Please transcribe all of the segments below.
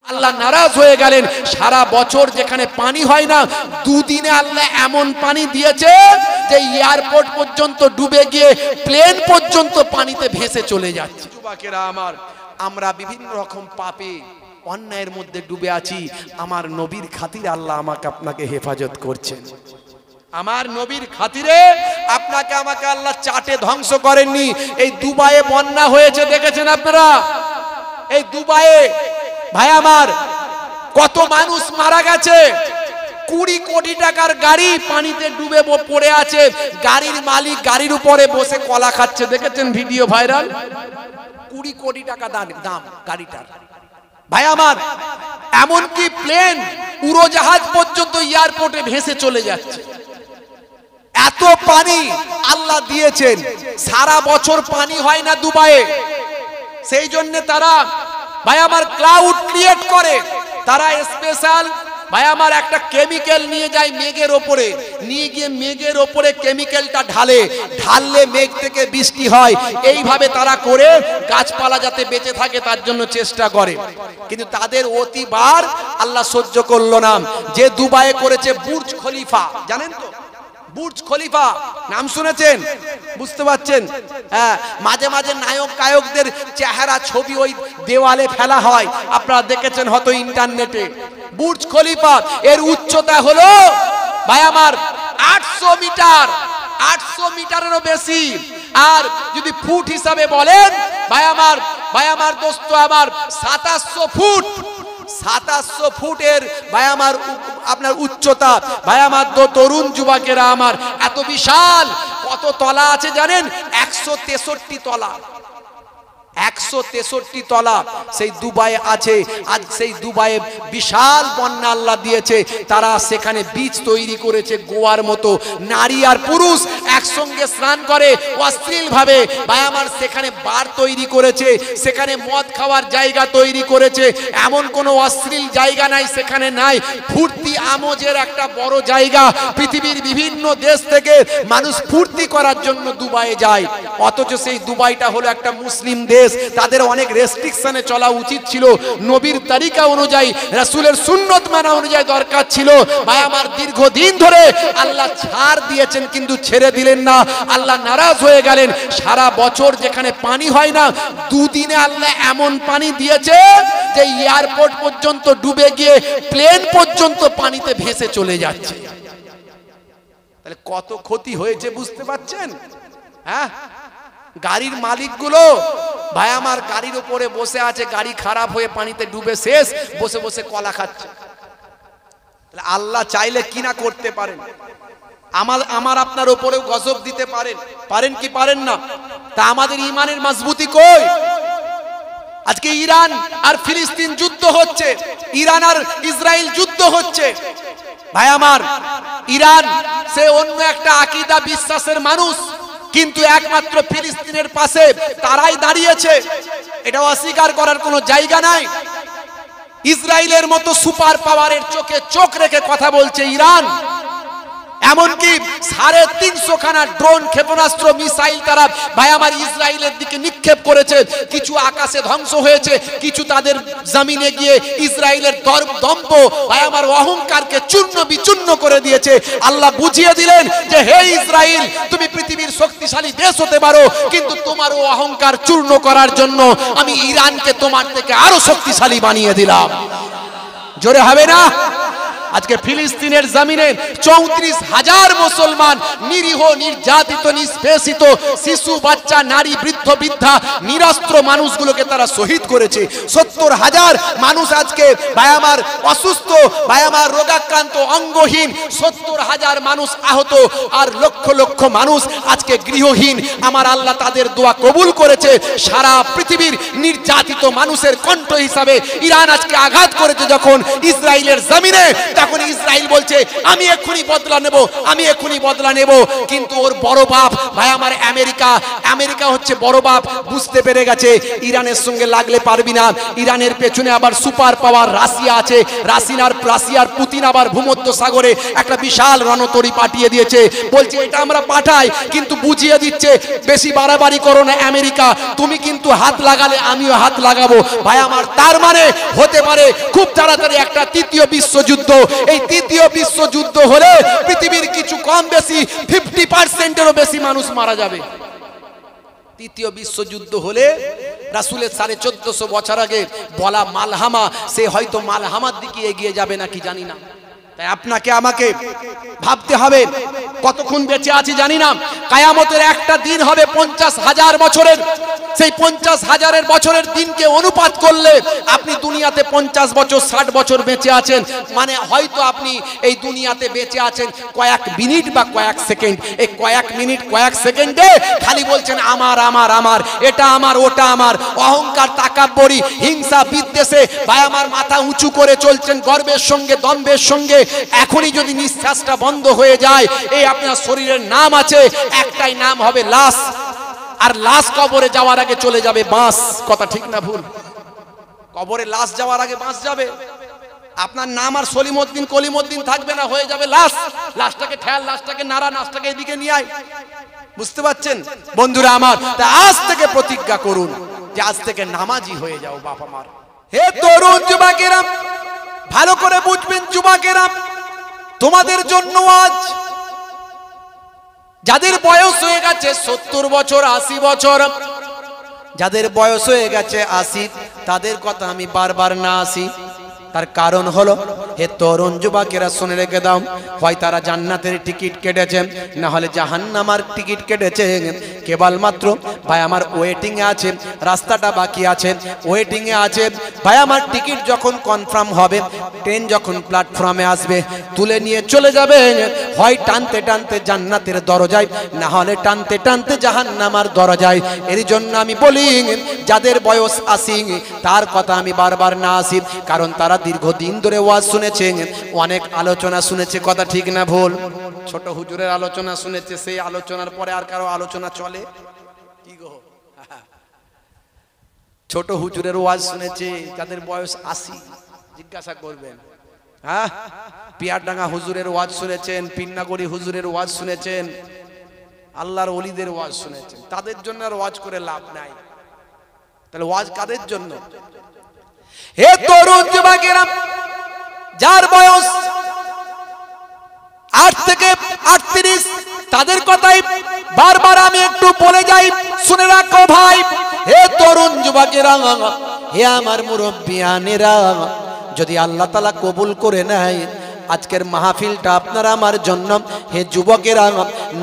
আল্লাহ নারাজ হয়ে গেলেন। সারা বছর যেখানে পানি হয় না, দুদিনে আল্লাহ এমন পানি দিয়েছে যে এয়ারপোর্ট পর্যন্ত ডুবে গিয়ে প্লেন পর্যন্ত পানিতে ভেসে চলে যাচ্ছে। যুবকেরা আমার, আমরা বিভিন্ন রকম পাপে অন্যায়ের মধ্যে ডুবে আছি। আমার নবীর খাতিরে আল্লাহ আমাকে আপনাকে হেফাজত করছেন। আমার নবীর খাতিরে আপনাকে আমাকে আল্লাহ চাটে ধ্বংস করেননি। এই দুবাইয়ে বন্যা হয়েছে, দেখেছেন আপনারা? এই দুবাইয়ে ভাই আমার কত মানুষ মারা গেছে। 20 কোটি টাকার গাড়ি পানিতে ডুবে পড়ে আছে। গাড়ির মালিক গাড়ির উপরে বসে কলা খাচ্ছে, দেখেছেন ভিডিও ভাইরাল? 20 কোটি টাকা দাম গাড়িটার। ভাই আমার, এমনকি প্লেন উড়োজাহাজ পর্যন্ত এয়ারপোর্টে ভেসে চলে যাচ্ছে। এত পানি আল্লাহ দিয়েছেন। সারা বছর পানি হয় না দুবাইয়ে, সেই জন্য তারা ভাই আমার ক্লাউড ক্রিয়েট করে। তারা স্পেশাল ভাই আমার একটা কেমিক্যাল নিয়ে যায় মেঘের ওপরে, নিয়ে গিয়ে মেঘের ওপরে কেমিক্যালটা ঢাললে মেঘ থেকে বৃষ্টি হয়। এইভাবে তারা করে গাছপালা যাতে বেঁচে থাকে তার জন্য চেষ্টা করে। কিন্তু তাদের অতিবার আল্লাহ সহ্য করলো না। যে দুবাইয়ে করেছে বুর্জ খলিফা, জানেন তো? বুর্জ খলিফা নাম শুনেছেন? বুঝতে পারছেন? হ্যাঁ, মাঝে মাঝে নায়ক গায়কদের চেহারা ছবি ওই দেওয়ালে ফেলা হয়, আপনারা দেখেছেন হয়তো ইন্টারনেটে। বুর্জ খলিফা এর উচ্চতা হলো ভাই আমার 800 মিটার, 800 মিটারেরও বেশি। আর যদি ফুট হিসাবে বলেন ভাই আমার দোস্ত আমার 2700 ফুট, 2700 ফুটের ভাই আমার আপনার উচ্চতা। ভাই আমার তরুণ যুবকেরা আমার, এত বিশাল কত তলা আছে জানেন? 163 তলা, 163 তলা সেই দুবাইয়ে আছে। আজ সেই দুবাইয়ে বিশাল বন্যা আল্লাহ দিয়েছে। তারা সেখানে বীজ তৈরি করেছে গোয়ার মতো। নারী আর পুরুষ একসঙ্গে স্নান করে অশ্লীল ভাবে। ভাই আমার সেখানে বার তৈরি করেছে, সেখানে মদ খাওয়ার জায়গা তৈরি করেছে। এমন কোনো অশ্লীল জায়গা নাই সেখানে নাই। ফুর্তি আমোজের একটা বড় জায়গা। পৃথিবীর বিভিন্ন দেশ থেকে মানুষ ফুর্তি করার জন্য দুবাইয়ে যায়। অথচ সেই দুবাইটা হলো একটা মুসলিম দেশ। তাদের অনেক রেস্ট্রিকশনে চলা উচিত ছিল। নবীর তরিকা অনুযায়ী, রাসূলের সুন্নত মানা অনুযায়ী দরকার ছিল। ভাই আমার দীর্ঘদিন ধরে আল্লাহ ছাড় দিয়েছেন কিন্তু ছেড়ে দিলেন না। আল্লাহ নারাজ হয়ে গেলেন। সারা বছর যেখানে পানি হয় না, দুদিনে আল্লাহ এমন পানি দিয়েছে যে এয়ারপোর্ট পর্যন্ত ডুবে গিয়ে প্লেন পর্যন্ত পানিতে ভেসে চলে যাচ্ছে। তাহলে কত ক্ষতি হয়েছে বুঝতে পারছেন? হ্যাঁ, গাড়ির মালিকগুলো ভাই আমার গাড়ির উপরে বসে আছে, গাড়ি খারাপ হয়ে পানিতে ডুবে শেষ, বসে বসে কলা খাচ্ছে। আল্লাহ চাইলে কি না করতে পারেন? আমার আপনার উপরেও গজব দিতে পারেন কি পারেন না? তা আমাদের ইমানের মজবুতি কই? আজকে ইরান আর ফিলিস্তিন যুদ্ধ হচ্ছে, ইরান আর ইসরায়েল যুদ্ধ হচ্ছে। ভাই আমার, ইরান সে অন্য একটা আকীদা বিশ্বাসের মানুষ, কিন্তু একমাত্র ফিলিস্তিনের পাশে তারাই দাঁড়িয়েছে। এটা অস্বীকার করার কোনো জায়গা নাই। ইসরায়েলের মতো সুপার পাওয়ারের চোখে চোখ রেখে কথা বলছে ইরান। এমনকি 350 খানা ড্রোন, ক্ষেপণাস্ত্র, মিসাইল তারা ভাই আমার ইসরায়েলের দিকে নিক্ষেপ করেছে। কিছু আকাশে ধ্বংস হয়েছে, কিছু তাদের জমিনে গিয়ে ইসরায়েলের দম্ভ ভাই আমার অহংকারকে চূর্ণ বিচূর্ণ করে দিয়েছে। আল্লাহ বুঝিয়ে দিলেন যে হে ইসরায়েল, তুমি পৃথিবীর শক্তিশালী দেশ হতে পারো, কিন্তু তোমারও অহংকার চূর্ণ করার জন্য আমি ইরানকে তোমার থেকে আরো শক্তিশালী বানিয়ে দিলাম। জোরে হবে না? আজকে ফিলিস্তিনের জমিনে 34,000 মুসলমান নিরীহ, নির্যাতিত, নিষ্পেষিত শিশু, বাচ্চা, নারী, বৃদ্ধ, বৃদ্ধা, নিরস্ত্র মানুষগুলোকে তারা শহীদ করেছে। 70,000 মানুষ আজকে ভাই আমার অসুস্থ, ভাই আমার রোগাক্রান্ত, অঙ্গহীন। 70,000 মানুষ আহত, আর লক্ষ লক্ষ মানুষ আজকে গৃহহীন। আমার আল্লাহ তাদের দোয়া কবুল করেছে। সারা পৃথিবীর নির্যাতিত মানুষের কণ্ঠ হিসাবে ইরান আজকে আঘাত করেছে যখন ইসরায়েলের জমিনে। এখন ইসরায়েল বলছে আমি এক্ষুনি বদলা নেব, আমি এক্ষুনি বদলা নেব। কিন্তু ওর বড় বাপ ভাই আমার আমেরিকা হচ্ছে বড় বাপ, বুঝতে পেরে গেছে ইরানের সঙ্গে লাগলে পারবি না। ইরানের পেছনে আবার সুপার পাওয়ার রাশিয়া আছে, রাশিয়ার পুতিন আবার ভূমধ্য সাগরে একটা বিশাল রণতরী পাঠিয়ে দিয়েছে। বলছে এটা আমরা পাঠাই, কিন্তু বুঝিয়ে দিচ্ছে বেশি বাড়াবাড়ি করো না আমেরিকা, তুমি কিন্তু হাত লাগালে আমিও হাত লাগাবো। ভাই আমার তার মানে হতে পারে খুব তাড়াতাড়ি একটা তৃতীয় বিশ্বযুদ্ধ। এই তৃতীয় বিশ্বযুদ্ধ হলে পৃথিবীর কিছু কম বেশি 50%-এরও বেশি মানুষ মারা যাবে। তৃতীয় বিশ্বযুদ্ধ হলে রাসূলের 1450 বছর আগে বলা মালহামা, সে হয়তো মালহামার দিকে এগিয়ে যাবে নাকি জানি না। তাই আপনাকে আমাকে ভাবতে হবে কতক্ষণ বেঁচে আছি জানি না। কিয়ামতের একটা দিন হবে 50,000 বছরের। সেই 50,000 বছরের দিনকে অনুপাত করলে আপনি দুনিয়াতে 50 বছর 60 বছর বেঁচে আছেন, মানে হয়তো আপনি এই দুনিয়াতে বেঁচে আছেন কয়েক মিনিট বা কয়েক সেকেন্ড। এই কয়েক মিনিট কয়েক সেকেন্ডে খালি বলছেন আমার আমার আমার, এটা আমার ওটা আমার, অহংকার তাকাব্বরি হিংসা বিদ্বেষে ভাই আমার মাথা উঁচু করে চলছেন গর্বের সঙ্গে দম্ভের সঙ্গে। এখনই যদি নিঃশ্বাসটা বন্ধ হয়ে যায়, এই আপনার শরীরের নাম আছে, একটাই নাম হবে লাশ। আর লাশ কবরে যাওয়ার আগে চলে যাবে বাঁশ। কথা ঠিক না ভুল? কবরে লাশ যাওয়ার আগে বাঁশ যাবে। আপনার নাম আর সলিমউদ্দিন কলিমউদ্দিন থাকবে না, হয়ে যাবে লাশ। লাশটাকে ঠেল, লাশটাকে নাড়া, লাশটাকে এদিকে নিয়ে আয়। বুঝতে পারছেন বন্ধুরা আমার? তা আজ থেকে প্রতিজ্ঞা করুন যে আজ থেকে নামাজি হয়ে যাও বাপ আমার। হে তরুণ যুবকেরা, ভালো করে বুঝবেন যুবকেরা, তোমাদের জন্য আজ যাদের বয়স হয়ে গেছে 70 বছর 80 বছর, যাদের বয়স হয়ে গেছে 80, তাদের কথা আমি বারবার না আসি। তার কারণ হলো, হে তরুণ যুবকেরা শুনে রেখে দাও, হয় তারা জান্নাতের টিকিট কেটেছে, না হলে জাহান্নামের টিকিট কেটেছে। কেবলমাত্র ভাই আমার ওয়েটিং এ আছে, রাস্তাটা বাকি আছে, ওয়েটিং এ আছে। ভাই আমার টিকিট যখন কনফার্ম হবে, ট্রেন যখন প্ল্যাটফর্মে আসবে, তুলে নিয়ে চলে যাবে, হয় টানতে টানতে জান্নাতের দরজায়, না হলে টানতে টানতে জাহান্নামের দরজায়। এর জন্য আমি বলি, যাদের বয়স 80 তার কথা আমি বারবার না আসি, কারণ তারা দীর্ঘদিন ধরে ওয়াজ শুনেছে, অনেক আলোচনা শুনেছে। কথা ঠিক না ভুল? ছোট হুজুরের আলোচনা শুনেছে, সেই আলোচনার পরে আর কারো আলোচনা চলে কি গো? ছোট হুজুরের ওয়াজ শুনেছে যাদের বয়স 80, জিজ্ঞাসা করবেন। হ্যাঁ, পিয়ারডাঙ্গা হুজুরের ওয়াজ শুনেছেন, পিন্নাগড়ি হুজুরের ওয়াজ শুনেছেন, আল্লাহর ওলিদের ওয়াজ শুনেছেন। তাদের জন্য আর ওয়াজ করে লাভ নাই। তাহলে ওয়াজ কাদের জন্য? হে তরুণ যুবকেরা, যার বয়স 8 থেকে 38, তাদের কথাই বারবার আমি একটু বলে যাই, শুনে রাখো ভাই। হে তরুণ যুবকেরা, হে আমার মুরব্বিয়ানেরা, যদি আল্লাহ তাআলা কবুল করে নেয় আজকের মাহফিলটা আপনার আমার জন্য, হে যুবকেরা,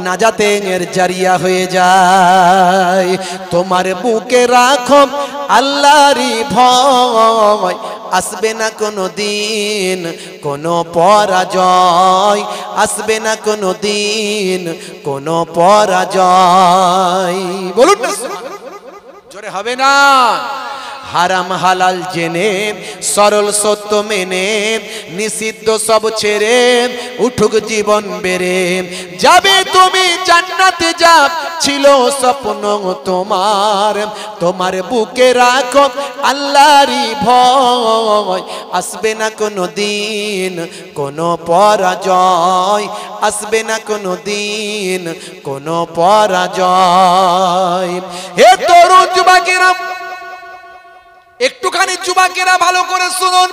নাজাতের জারিয়া হয়ে যায়। তোমার বুকে রাখো আল্লাহরই ভয়, আসবে না কোনো দিন কোনো পরাজয়, আসবে না কোনো দিন কোনো পরাজয়। বলুন না, জোরে হবে না? হারাম হালাল জেনে, সরল সত্য মেনে, নিষিদ্ধ সব ছেড়ে উঠুক জীবন বেড়ে যাবে তুমি জান্নাতে। যা ছিল স্বপ্ন তোমার, তোমার বুকে রাখো আল্লাহরই ভয়, আসবে না কোনো দিন কোনো পরাজয়, আসবে না কোনো দিন কোনো পরাজয়। হে তরুণ যুবকেরা, একটুখানি যুবকেরা ভালো করে শুনুন।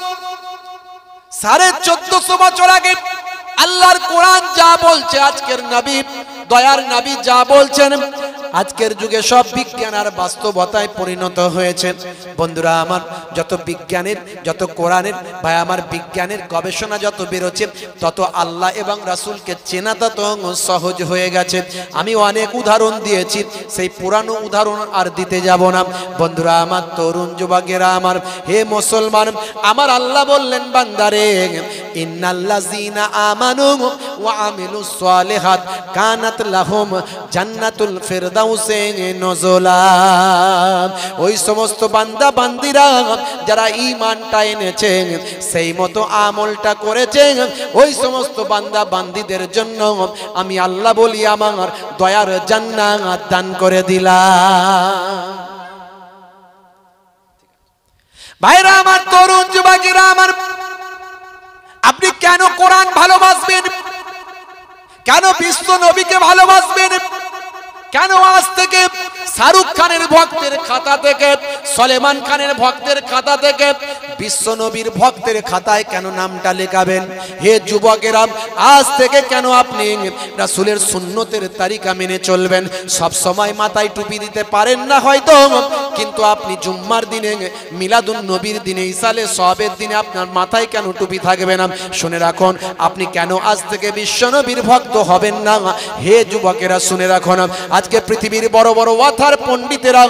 1450 বছর আগে আল্লাহর কোরআন যা বলছে, আজকের নবী দয়ার নবী যা বলছেন, আজকের যুগে সব বিজ্ঞান আর বাস্তবতায় পরিণত হয়েছে। বন্ধুরা আমার, যত বিজ্ঞানের, যত কোরআনের ভাই আমার বিজ্ঞানের গবেষণা যত বেরোচ্ছে, তত আল্লাহ এবং রাসূলকে চেনা তত সহজ হয়ে গেছে। আমি অনেক উদাহরণ দিয়েছি, সেই পুরানো উদাহরণ আর দিতে যাব না। বন্ধুরা আমার, তরুণ যুবকেরা আমার, হে মুসলমান আমার, আল্লাহ বললেন বান্দারে ইন্নাল্লাযীনা আমানু ওয়া আমিলুস সালিহাত কানাত লাহুম জান্নাতুল ফিরদাউসে নুজুলা। ওই সমস্ত বান্দা বান্দিরা যারা ঈমানটা এনেছে, সেই মতো আমলটা করেছে, ওই সমস্ত বান্দা বান্দিদের জন্য আমি আল্লাহ বলি আমার দয়ার জান্নাত দান করে দিলাম। ভাইরা আমার, তরুণ যুবকেরা আমার, আপনি কেন কোরআন ভালোবাসবেন? কেন বিশ্ব নবীকে ভালোবাসবেন? কেন আজ থেকে শাহরুখ খানের ভক্তের খাতা থেকে, সলেমান খানের ভক্তের খাতা থেকে বিশ্ব নবীর ভক্তের খাতায় কেন নামটা লেখাবেন? হে যুবকেরা, আজ থেকে কেন আপনি রাসূলের সুন্নতের তারিকা মেনে চলবেন? সব সময় মাথায় টুপি দিতে পারেন না হয়তো, কিন্তু আপনি জুম্মার দিনে, মিলাদুন নবীর দিনে, ইসালে সবের দিনে আপনার মাথায় কেন টুপি থাকবে না? শুনে রাখুন, আপনি কেন আজ থেকে বিশ্ব নবীর ভক্ত হবেন না? হে যুবকেরা শুনে রাখুন, আজকে পৃথিবীর বড় বড় ওয়াথার পণ্ডিতেরা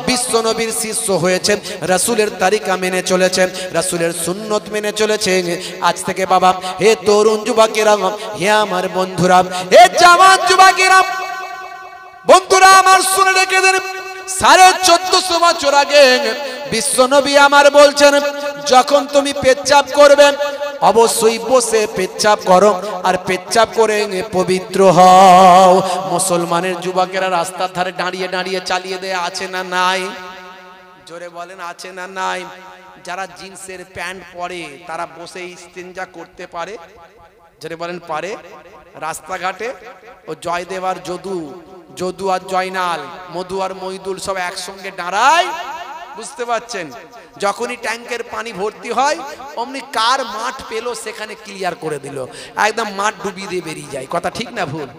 বিশ্ব নবীর শিষ্য হয়েছে, রাসূলের তারিকা মেনে চলেছে, রাসূলের সুন্নত মেনে চলেছে। আজ থেকে বাবা, হে তরুণ যুবকেরা, হে আমার বন্ধুরা, হে জওয়ান যুবকেরা, বন্ধুরা আমার শুনে রেখে দেন, 1450 বছর আগে বিশ্ব নবী আমার বলছেন, যখন তুমি পেচ্ছাপ করবে অবশ্যই বসে পেচ্ছাপ করো, আর পেচ্ছাপ করে পবিত্র হও। মুসলমানের যুবকেরা রাস্তার ধারে দাঁড়িয়ে দাঁড়িয়ে চালিয়ে দেয়, আছে না নাই? জোরে বলেন, আছে না নাই? যারা জিন্সের প্যান্ট পরে তারা বসে ইস্তেঞ্জা করতে পারে? জোরে বলেন, পারে? রাস্তাঘাটে ও জয়দেব আর যদু আর জয়নাল, মধু আর মইদুল সব একসঙ্গে দাঁড়ায়, বুঝতে পারছেন? যখনই ট্যাঙ্কের পানি ভর্তি হয় অমনি কার মাঠ পেলো সেখানে ক্লিয়ার করে দিল, একদম মাঠ ডুবিয়ে দিয়ে বেরিয়ে যায়। কথা ঠিক না ভুল?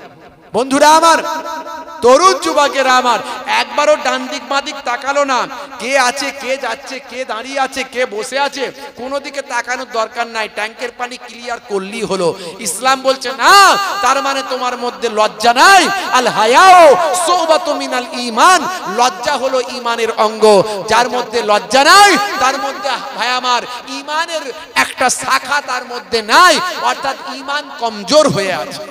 বন্ধুরা আমার, তরুণ যুবকেরা আমার, একবারও ডান দিক বাঁ দিক তাকালো না, কে আছে, কে যাচ্ছে, কে দাঁড়িয়ে আছে, কে বসে আছে, কোনো দিকে তাকানোর দরকার নাই, ট্যাঙ্কের পানি ক্লিয়ার করলেই হলো। ইসলাম বলছে না, তার মানে তোমার মধ্যে লজ্জা নাই। আল হায়াও শুবাতুম মিনাল ঈমান, লজ্জা হলো ঈমানের অঙ্গ। যার মধ্যে লজ্জা নাই তার মধ্যে ভাই আমার ঈমানের একটা শাখা তার মধ্যে নাই, অর্থাৎ ঈমান কমজোর হয়ে আছে।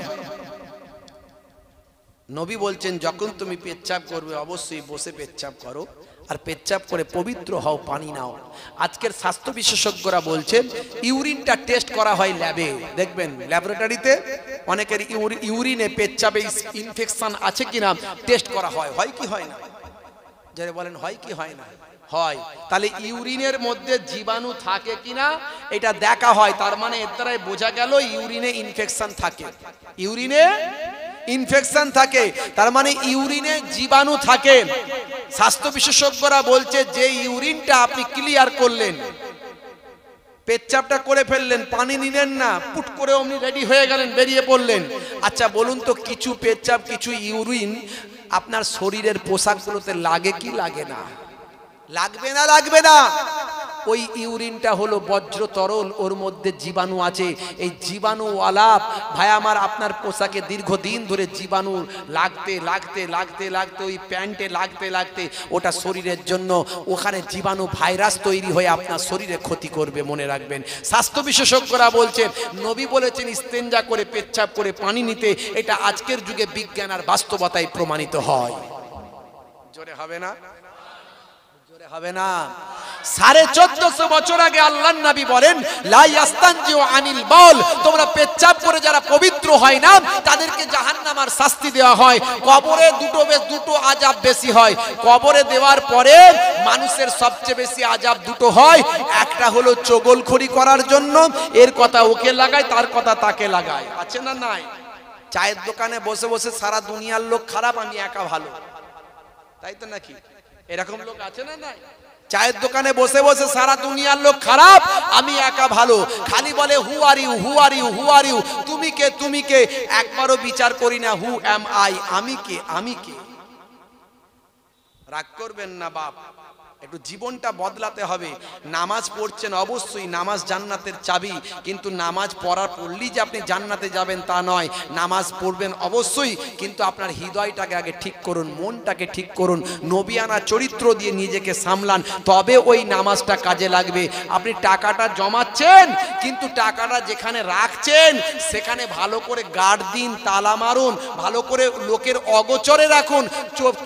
নবী বলছেন, যখন তুমি পেচ্ছাপ করবে অবশ্যই বসে পেচ্ছাপ করো, আর পেচ্ছাপ করে পবিত্র হও, পানি নাও। আজকের স্বাস্থ্য বিশেষজ্ঞরা বলছেন, ইউরিনটা টেস্ট করা হয় ল্যাবে, দেখবেন ল্যাবরেটরিতে অনেকের ইউরিনে পেচ্ছাপে ইনফেকশন আছে কিনা টেস্ট করা হয়। হয় কি হয় না? যারা বলেন হয় কি হয় না? হয়। তাহলে ইউরিনের মধ্যে জীবাণু থাকে কিনা এটা দেখা হয়, তার মানে এর দ্বারাই বোঝা গেল ইউরিনে ইনফেকশন থাকে। ইউরিনে ইনফেকশন থাকে, তার মানে ইউরিনে জীবাণু থাকে। স্বাস্থ্য বিশেষজ্ঞরা বলছে, যে ইউরিনটা আপনি ক্লিয়ার করলেন, পেচ্ছাপটা করে ফেললেন, পানি নিলেন না, পুট করে অমনি রেডি হয়ে গেলেন, বেরিয়ে পড়লেন। আচ্ছা বলুন তো, কিছু পেচ্ছাপ কিছু ইউরিন আপনার শরীরের পোশাকগুলোতে লাগে কি লাগে না? লাগবে না? লাগবে না। ওই ইউরিনটা হলো বজ্র তরল, ওর মধ্যে জীবাণু আছে। এই জীবাণুওয়ালা ভাই আমার আপনার পোশাকে দীর্ঘদিন ধরে জীবাণু লাগতে লাগতে লাগতে লাগতে ওই প্যান্টে লাগতে লাগতে ওটা শরীরের জন্য ওখানে জীবাণু ভাইরাস তৈরি হয়ে আপনার শরীরে ক্ষতি করবে, মনে রাখবেন। স্বাস্থ্য বিশেষজ্ঞরা বলছেন, নবী বলেছেন ইস্তেঞ্জা করে পেচ্ছাপ করে পানি নিতে, এটা আজকের যুগে বিজ্ঞান আর বাস্তবতায় প্রমাণিত হয়। জোরে হবে না? হবে না? 1450 বছর আগে আল্লাহর নবী বলেন, লা ইয়াস্তানজিউ আনিল বাউল, তোমরা পেচ্ছাপ করে যারা পবিত্র হয় না তাদেরকে জাহান্নামের শাস্তি দেওয়া হয়। কবরে দুটো আযাব বেশি হয়। কবরে দেওয়ার পরে মানুষের সবচেয়ে বেশি আযাব দুটো হয়। একটা হলো চগলখড়ি করার জন্য, এর কথা ওকে লাগায়, তার কথা তাকে লাগায়। আছে না নাই? চায়ের দোকানে বসে বসে সারা দুনিয়ার লোক খারাপ, আমি একা ভালো, তাই তো নাকি? এরকম লোক আছে না নাই? চায়ের দোকানে বসে বসে সারা দুনিয়ার লোক খারাপ, আমি একা ভালো, খালি বলে who are you, who are you, who are you, তুমি কে, তুমি কে, একবারও বিচার করি না হু এম আই, আমি কে, আমি কে। রাগ করবেন না বাপ, একটু জীবনটা বদলাতে হবে। নামাজ পড়ছেন অবশ্যই, নামাজ জান্নাতের চাবি, কিন্তু নামাজ পড়লেই যে আপনি জান্নাতে যাবেন তা নয়। নামাজ পড়বেন অবশ্যই, কিন্তু আপনার হৃদয়টাকে আগে ঠিক করুন, মনটাকে ঠিক করুন, নবিয়ানা চরিত্র দিয়ে নিজেকে সামলান, তবে ওই নামাজটা কাজে লাগবে। আপনি টাকাটা জমাচ্ছেন, কিন্তু টাকাটা যেখানে রাখছেন সেখানে ভালো করে গার্ড দিন, তালা মারুন, ভালো করে লোকের অগোচরে রাখুন।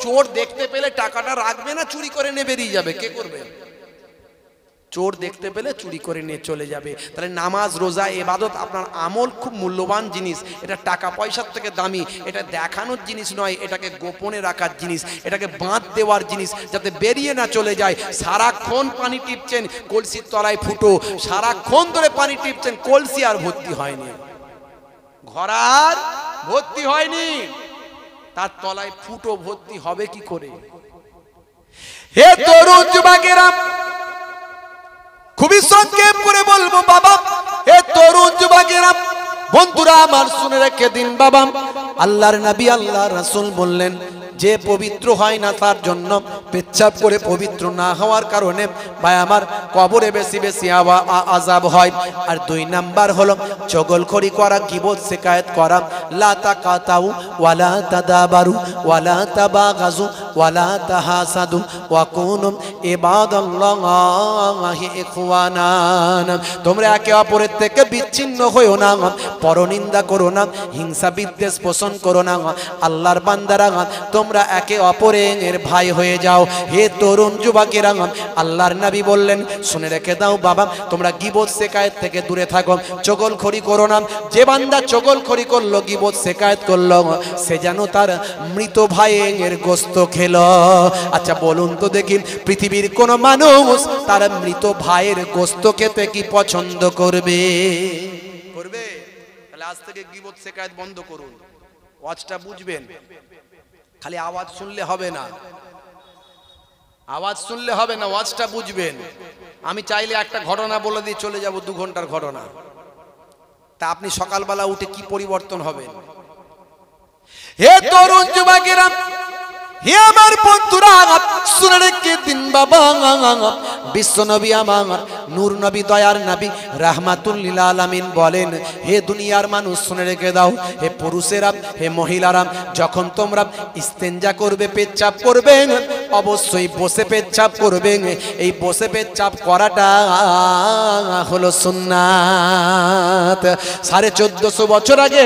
চোর দেখতে পেলে টাকাটা রাখবে না, চুরি করে নিয়ে বেরিয়ে যাবে। কে করবে? চোর দেখতে পেলে চুরি করে নিয়ে চলে যাবে। তাহলে নামাজ, রোজা, ইবাদত আপনার আমল খুব মূল্যবান জিনিস। এটা টাকা পয়সার থেকে দামি। এটা দেখানোর জিনিস নয়, এটাকে গোপনে রাখার জিনিস, এটাকে বাঁধ দেওয়ার জিনিস, যাতে বেরিয়ে না চলে যায়। সারাক্ষণ পানি টিপছেন, কলসির তলায় ফুটো, সারাক্ষণ ধরে পানি টিপছেন, কলসি আর ভর্তি হয়নি, ঘরার ভর্তি হয়নি, তার তলায় ফুটো ভর্তি হবে কি করে? হে তরুণ যুবকেরা, খুবই সংক্ষেপ করে বলবো বাবা, হে তরুণ যুবকেরা, বন্ধুরা আমার শুনে রেখে দিন বাবা, আল্লাহর নবী আল্লাহর রাসূল বললেন, যে পবিত্র হয় না তার জন্য পেচ্ছাপ করে পবিত্র না হওয়ার কারণে ভাই আমার কবরে বেশি বেশি আযাব হয়। আর 2 নাম্বার হলো চগলখড়ি করা, গীবত শিকায়েত করা। লা তাকাতাউ ওয়ালা তাদাবারু ওয়ালা তাবাগাজু ওয়ালা তাহাসাদু ওয়া কুনু ইবাদাল্লাহি ইখওয়ানান। তোমরা একে অপরের থেকে বিচ্ছিন্ন হইও না, পরনিন্দা করো না, হিংসা বিদ্বেষ পোষণ করো না। আল্লাহর বান্দারা তোমরা একে অপরের ভাই হয়ে যাও। হে তরুণ যুবকেরা, আল্লাহর নবী বললেন, শুনে রেখে দাও বাবা, তোমরা গীবত শিকায়েত থেকে দূরে থাকো, চগলখড়ি করো না। যে বান্দা চগলখড়ি করলো, গীবত শিকায়েত করলো, সে যেন তার মৃত ভাইয়ের গোশত খেলো। আচ্ছা বলুন তো দেখি, পৃথিবীর কোন মানুষ তার মৃত ভাইয়ের গোশত খেতে কি পছন্দ করবে? করবে? তাহলে আজ থেকে গীবত শিকায়েত বন্ধ করুন। ওয়াজটা বুঝবেন, খালি আওয়াজ শুনলে হবে না, আওয়াজ শুনলে হবে না, ওয়াজটা বুঝবেন। আমি চাইলে একটা ঘটনা বলে দিয়ে চলে যাব, 2 ঘন্টার ঘটনা, তা আপনি সকালবেলা উঠে কি পরিবর্তন হবেন? হে তরুণ যুবকেরা, হে আমার বন্ধুরা, শুনে রেখে দিন বাবা, বিশ্ব নবী আমার নূর নবী, দয়ার নবী, রাহমাতুল লিল আলামিন বলেন, হে দুনিয়ার মানুষ শুনে রেখে দাও, হে পুরুষেরা, হে মহিলারা, যখন তোমরা ইস্তেঞ্জা করবে, পেচ্ছাপ করবে, অবশ্যই বসে পেচ্ছাপ করবে। এই বসে পেচ্ছাপ করাটা হলো সুন্নাত। 1450 বছর আগে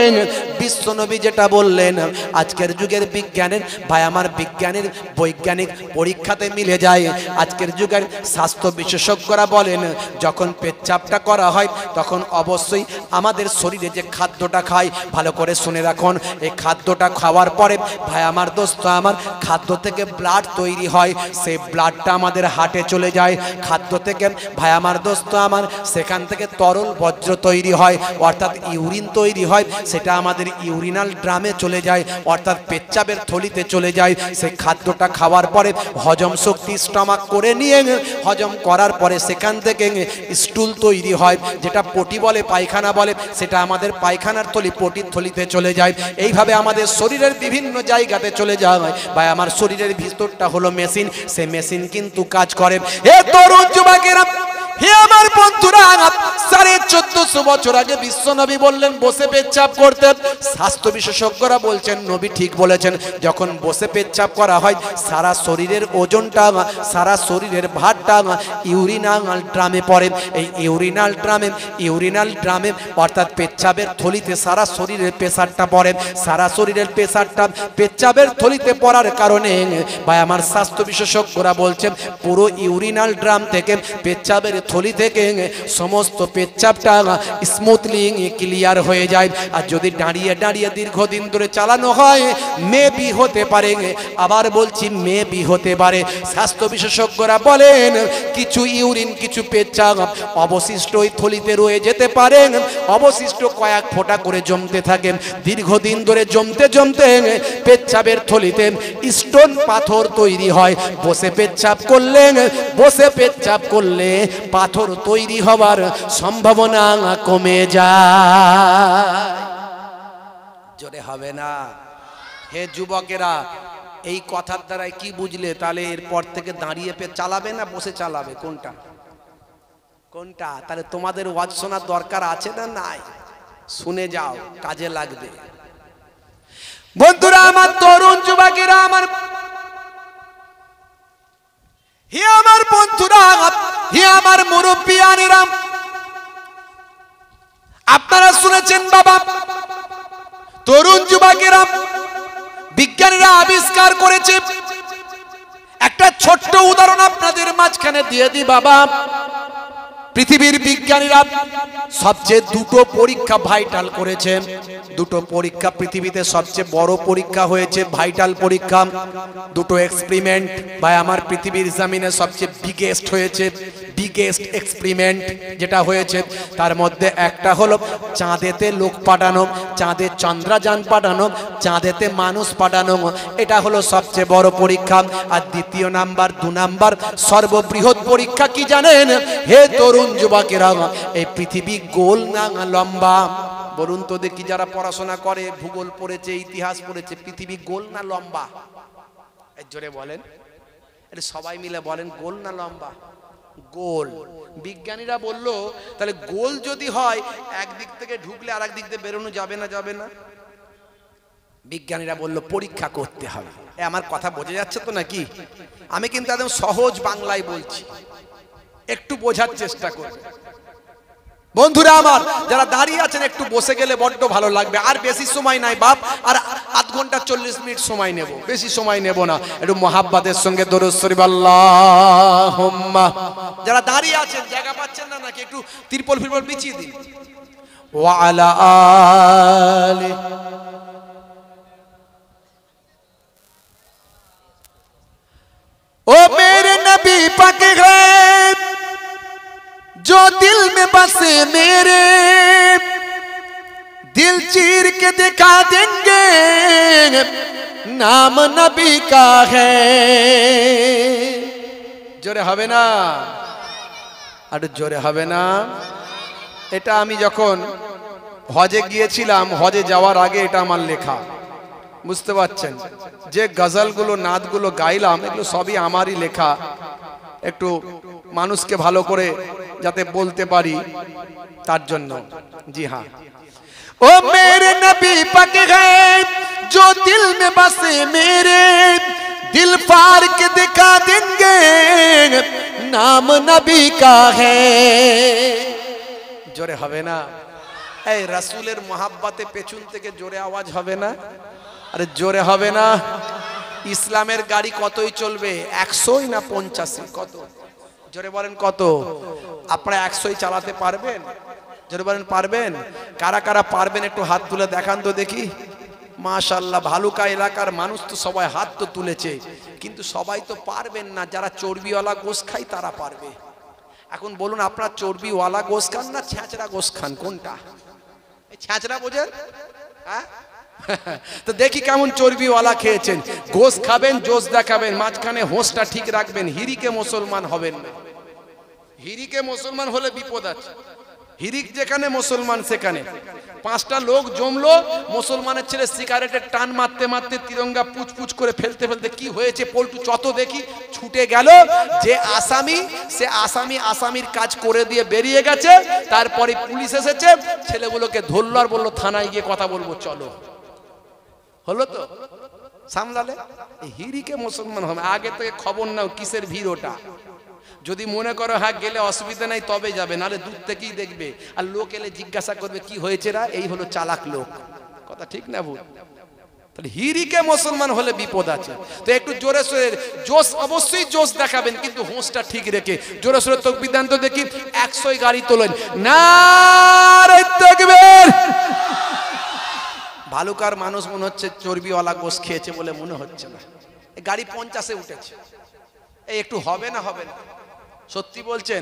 বিশ্ব নবী যেটা বললেন, আজকের যুগের বিজ্ঞানের ভাই আমার, বিজ্ঞানের বৈজ্ঞানিক পরীক্ষাতে মিলে যায়। আজকের যুগের স্বাস্থ্য বিশেষজ্ঞরা বলেন, যখন পেচ্ছাপটা করা হয় তখন অবশ্যই আমাদের শরীরে যে খাদ্যটা খাই, ভালো করে শুনে রাখুন, এই খাদ্যটা খাওয়ার পরে ভাই আমার, দোস্ত আমার, খাদ্য থেকে ব্লাড তৈরি হয়, সেই ব্লাডটা আমাদের হার্টে চলে যায়। খাদ্য থেকে ভাই আমার, দোস্ত আমার, সেখান থেকে তরল বজ্র তৈরি হয়, অর্থাৎ ইউরিন তৈরি হয়, সেটা আমাদের ইউরিনাল ড্রামে চলে যায়, অর্থাৎ পেচ্ছাপের থলিতে চলে যায়। সেই খাদ্যটা খাওয়ার পরে হজম শক্তি স্টমাক করে নিয়ে, হজম করার পরে সেখান থেকে স্টুল তৈরি হয়, যেটা পটি বলে, পায়খানা বলে, সেটা আমাদের পায়খানার থলি, পটির থলিতে চলে যায়। এইভাবে আমাদের শরীরের বিভিন্ন জায়গাতে চলে যায়। ভাই আমার, শরীরের ভিতরটা হলো মেশিন, সে মেশিন কিন্তু কাজ করে। এ তরুণ যুবকেরা, হে আমার বন্ধুরা, 1450 বছর আগে বিশ্ব নবী বললেন বসে পেচ্ছাপ করতে। স্বাস্থ্য বিশেষজ্ঞরা বলছেন নবী ঠিক বলেছেন, যখন বসে পেচ্ছাপ করা হয় সারা শরীরের ওজনটা, সারা শরীরের ভারটা ইউরিনাল ড্রামে পড়ে। এই ইউরিনাল ড্রামে অর্থাৎ পেচ্ছাপের থলিতে সারা শরীরের প্রেসারটা পড়ে। সারা শরীরের প্রেসারটা পেচ্ছাপের থলিতে পড়ার কারণে ভাই আমার, স্বাস্থ্য বিশেষজ্ঞরা বলছেন পুরো ইউরিনাল ড্রাম থেকে, পেচ্ছাপের থলি থেকে সমস্ত পেচ্ছাপটা স্মুথলি ক্লিয়ার হয়ে যায়। আর যদি দাঁড়িয়ে দাঁড়িয়ে দীর্ঘদিন ধরে চালানো হয়, মেবি হতে পারে, আবার বলছি মেবি হতে পারে, স্বাস্থ্য বিশেষজ্ঞরা বলেন কিছু ইউরিন, কিছু পেচ্ছাপ অবশিষ্ট ওই থলিতে রয়ে যেতে পারে, অবশিষ্ট কয়েক ফোঁটা করে জমতে থাকে। দীর্ঘদিন ধরে জমতে জমতে পেচ্ছাপের থলিতে স্টোন পাথর তৈরি হয়। বসে পেচ্ছাপ করলে পাথর তৈরি হবার সম্ভাবনা কমে যায়। জোরে হবে না? হে যুবকেরা, এই কথার দ্বারাই কি বুঝলে? তাহলে এরপর থেকে দাঁড়িয়ে চালাবে না বসে চালাবে? কোনটা কোনটা? তাহলে তোমাদের ওয়াজ শোনার দরকার আছে না নাই? শুনে যাও, কাজে লাগবে। বন্ধুরা আমার, তরুণ যুবকেরা আমার, হে আমার বন্ধুরা, হে আমার মুরব্বিয়ানেরা, আপনারা শুনেছেন বাবা, তরুণ যুবকেরা, বিজ্ঞানীরা আবিষ্কার করেছে। একটা ছোট্ট উদাহরণ আপনাদের মাঝখানে দিয়ে দিই বাবা। পৃথিবীর বিজ্ঞানীরা সবচেয়ে দুটো পরীক্ষা ভাইটাল করেছে। দুটো পরীক্ষা পৃথিবীতে সবচেয়ে বড় পরীক্ষা হয়েছে, ভাইটাল পরীক্ষা। দুটো এক্সপেরিমেন্ট ভাই আমার পৃথিবীর জমিনে সবচেয়ে বিগেস্ট হয়েছে, বিগেস্ট এক্সপেরিমেন্ট যেটা হয়েছে তার মধ্যে একটা হলো চাঁদেতে লোক পাঠানো, চাঁদে চন্দ্রযান পাঠানো, চাঁদেতে মানুষ পাঠানো। এটা হলো সবচেয়ে বড় পরীক্ষা। আর দ্বিতীয় নাম্বার, 2 নাম্বার সর্ববৃহৎ পরীক্ষা কি জানেন? হে তরুণ যুবকেরা, এই পৃথিবী গোল না লম্বা? বলুন তো দেখি, যারা পড়াশোনা করে, ভূগোল পড়েছে, ইতিহাস পড়েছে, পৃথিবী গোল না লম্বা? জোরে বলেন, এটা সবাই মিলে বলেন, গোল না লম্বা? গোল। বিজ্ঞানীরা বলল তাহলে গোল যদি হয় একদিক থেকে ঢুকলে আর এক দিক দিয়ে বেরোনো যাবে না? যাবে না। বিজ্ঞানীরা বলল পরীক্ষা করতে হবে। আমার কথা বোঝা যাচ্ছে তো নাকি? আমি কিন্তু একদম সহজ বাংলায় বলছি, একটু বোঝার চেষ্টা করুন। বন্ধুরা আমার, যারা দাঁড়িয়ে আছেন একটু বসে গেলে বড্ড ভালো লাগবে। আর বেশি সময় নাই বাপ, আর আধ ঘন্টা 40 মিনিট সময় নেব, বেশি সময় নেব না। একটু মোহাব্বতের সঙ্গে দরুদ শরীফ আল্লাহুম্মা। যারা দাঁড়িয়ে আছেন জায়গা পাচ্ছেন না নাকি? একটু তিরপল ফিরপল বিছিয়ে দিন। ওয়া আলা আলি। ओ मेरे नबी पाक है जो दिल में बसे मेरे, दिल चीर के दिखा देंगे नाम नबी का है। जोरे হবে না? আর জোরে হবে না? এটা আমি যখন হজে গিয়েছিলাম, হজে যাওয়ার আগে এটা আমার লেখা, বুঝতে পারছেন? যে গজলগুলো নাতগুলো গাইলাম এগুলো সবই আমারই লেখা, একটু মানুষকে ভালো করে যাতে বলতে পারি তার জন্য। জি হ্যাঁ। ও মেরে নবী পাক হ্যায় जो दिल में बसे मेरे, दिल फाड़ के दिखा देंगे नाम नबी का है। জোরে হবে না? এই রাসূলের মোহাব্বতে পেছন থেকে জোরে আওয়াজ হবে না? আরে জোরে হবে না? ইসলামের গাড়ি কতই চলবে? 100 না 50? কত? জোরে বলেন কত? আপনারা 100 চালাতে পারবেন? জোরে বলেন পারবেন? কারা কারা পারবেন একটু হাত তুলে দেখান তো দেখি। মাশাআল্লাহ, ভালুকা এলাকার মানুষ তো সবাই হাত তো তুলেছে, কিন্তু সবাই তো পারবেন না। যারা চর্বিওয়ালা গোশ খায় তারা পারবে। এখন বলুন, আপনারা চর্বিওয়ালা গোশ খান না ছ্যাঁচড়া গোশ খান? কোনটা? এই ছ্যাঁচড়া বোঝেন? হ্যাঁ, তো দেখি কেমন চর্বিওয়ালা খেয়েছেন। গোশ খাবেন, জোশ দেখাবেন, মাঝখানে হোঁশটা ঠিক রাখবেন। হিরিকে মুসলমান হবেন না। হিরিকে মুসলমান হলে বিপদ আছে। হিরিক যেখানে মুসলমান সেখানে। 5টা লোক জমলো, মুসলমানের ছেলে সিগারেটের টান মারতে মারতে তিরঙ্গা পুচপুচ করে ফেলতে ফেলতে কি হয়েছে পল্টু চত দেখি ছুটে গেল। যে আসামি সে আসামির কাজ করে দিয়ে বেরিয়ে গেছে। তারপরে পুলিশ এসেছে, ছেলেগুলোকে ধরলো আর বললো থানায় গিয়ে কথা বলবো, চলো। হলো তো? সামলালে। হিরিকে মুসলমান হবে। আগে থেকে খবর নাও কিসের ভিড় ওটা। যদি মনে করো হ্যাঁ গেলে অসুবিধা নাই তবে যাবে, নাহলে দূর থেকেই দেখবে। আর লোক এলে জিজ্ঞাসা করবে কি হয়েছে রা, এই হলো চালাক লোক। কথা ঠিক না ভুল? তাহলে হিরিকে মুসলমান হলে বিপদ আছে। তো একটু জোরে সোরে জোশ, অবশ্যই জোশ দেখাবেন, কিন্তু হোঁশটা ঠিক রেখে। জোরে সোরে তাকবীর দেন তো দেখি। 100 গাড়ি তোলেন, নারে তাকবীর। ভালুকার মানুষ মনে হচ্ছে চর্বিওয়ালা গোশ খেয়েছে বলে মনে হচ্ছে না। এই গাড়ি 50-এ উঠেছে। এই একটু হবে না? হবে না? সত্যি বলছেন?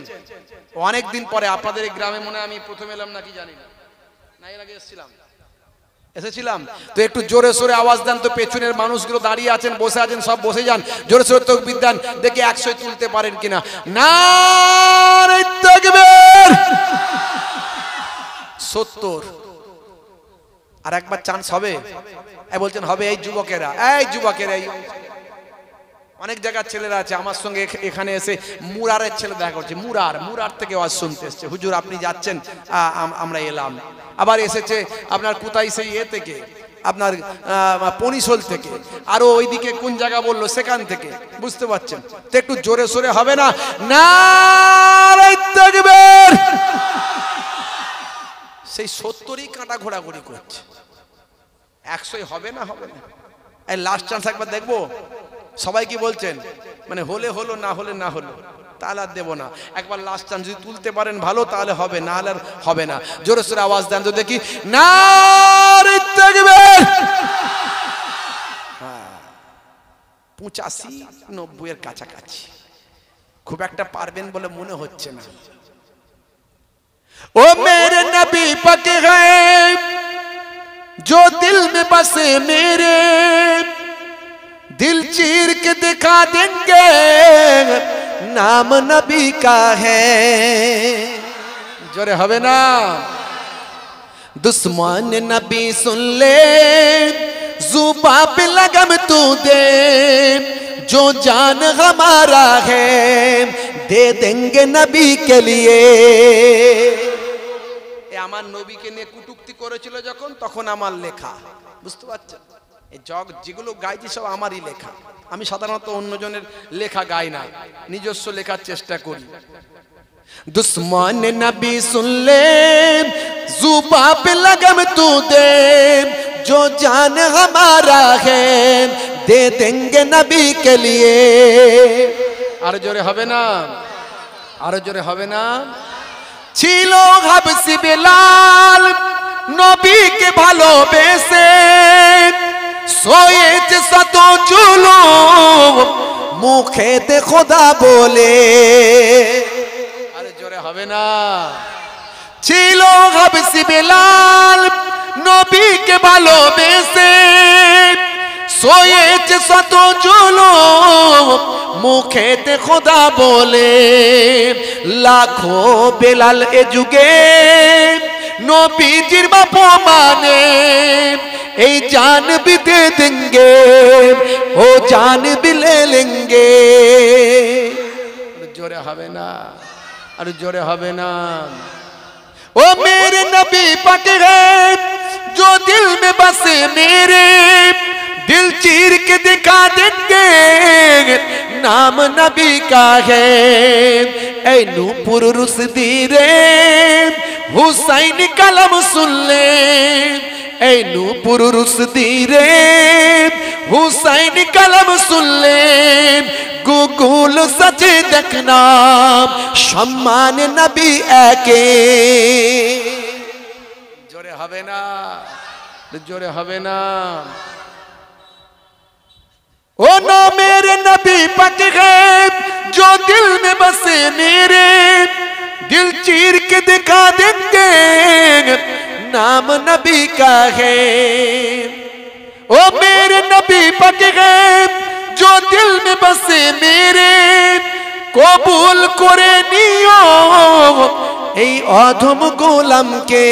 অনেক দিন পরে আপনাদের এই গ্রামে মনে আমি প্রথম এলাম নাকি জানি না, না এর আগে এসেছিলাম। তো একটু জোরে সোরে আওয়াজ দেন তো। পেছনের মানুষগুলো দাঁড়িয়ে আছেন, বসে আছেন, সব বসে যান। জোরে সোরে তাকবীর দেন দেখি 100 তুলতে পারেন কিনা। নারে তাকবীর। 70। আর একবার চান্স হবে? বলছেন হবে। এই যুবকেরা, এই যুবকেরা, অনেক জায়গার ছেলেরা আছে আমার সঙ্গে এখানে এসে মুরারের ছেলে দেখা করছে, মুরার থেকে ওয়াজ শুনতে এসছে, হুজুর আপনি যাচ্ছেন, আমরা এলাম। আবার এসেছে আপনার কোথায় সেই থেকে আপনার পনিশোল থেকে, আরো ওইদিকে কোন জায়গা বললো সেখান থেকে, বুঝতে পারছেন তো? একটু জোরে সোরে হবে না? নারে তাকবীর! সেই 70ই কাঁটা ঘোরাঘুরি করছে, 100 হবে না? হবে না। এই লাস্ট চান্স একবার দেখবো। সবাই কি বলছেন? মানে হলে হলো, না হলে না হলো, তাহলে আর দেবো না। একবার লাস্ট চান্স যদি তুলতে পারেন ভালো, তাহলে হবে, না হলে হবে না। জোরে সোরে আওয়াজ দেন তো দেখি, নারে তাকবীর! 85-90 এর কাছাকাছি, খুব একটা পারবেন বলে মনে হচ্ছে না। ओ मेरे नबी पके हैं जो दिल में बसे मेरे, दिल चीर के दिखा देंगे नाम नबी का है। जोरे हवे ना। दुश्मन नबी सुन ले, जुबां पे लगम तू दे, जो जान हमारा है दे देंगे नबी के लिए। আমার নবীকে নিয়ে কুটুক্তি করেছিল যখন, তখন আমার লেখা, বুঝতে পারছেন? এই যেগুলো গাইছি সব আমারই লেখা। আমি সাধারণত অন্যজনের লেখা গাই না, নিজস্ব লেখার চেষ্টা করি। दुश्मन नबी सुन ले, जुबां पे लगम तू दे, जो जान हमारा है दे देंगे नबी के लिए। আরো জোরে হবে না? আরো জোরে হবে না? ছিল হাবসি বেলাল নবীকে ভালোবেসে, সোয়েছে শত জুলুম মুখেতে খোদা বলে। আরে জোরে হবে না? ছিল হাবসি বেলাল নবীকে ভালোবেসে, সোয়েছে শত জুলুম মুখেতে খোদা বলে। লাখো বেলাল এ যুগে নবীজির অপমানে, এই জান भी दे देंगे ও জান भी ले लेंगे। জোরে হবে না? আর জোরে হবে না? ओ मेरे नबी पके हैं जो दिल में बसे मेरे, दिल चीर के दिखा देंगे नाम नबी का है। ऐ नूपुर रुसदी रे हुसैन कलम सुन ले, ऐ नूपुर रुसदी रे हुसैन कलम सुन ले, गुगुल सच देखना सम्मान नबी एके। जोरे হবে না? जोरे হবে না? ओ ना मेरे नबी पक गए जो दिल में बसे मेरे, दिल चीर के दिखा देंगे नाम नबी का है। ओ मेरे नबी पक गए जो दिल में बसे मेरे, कबूल करे नियो এই অধম গোলামকে।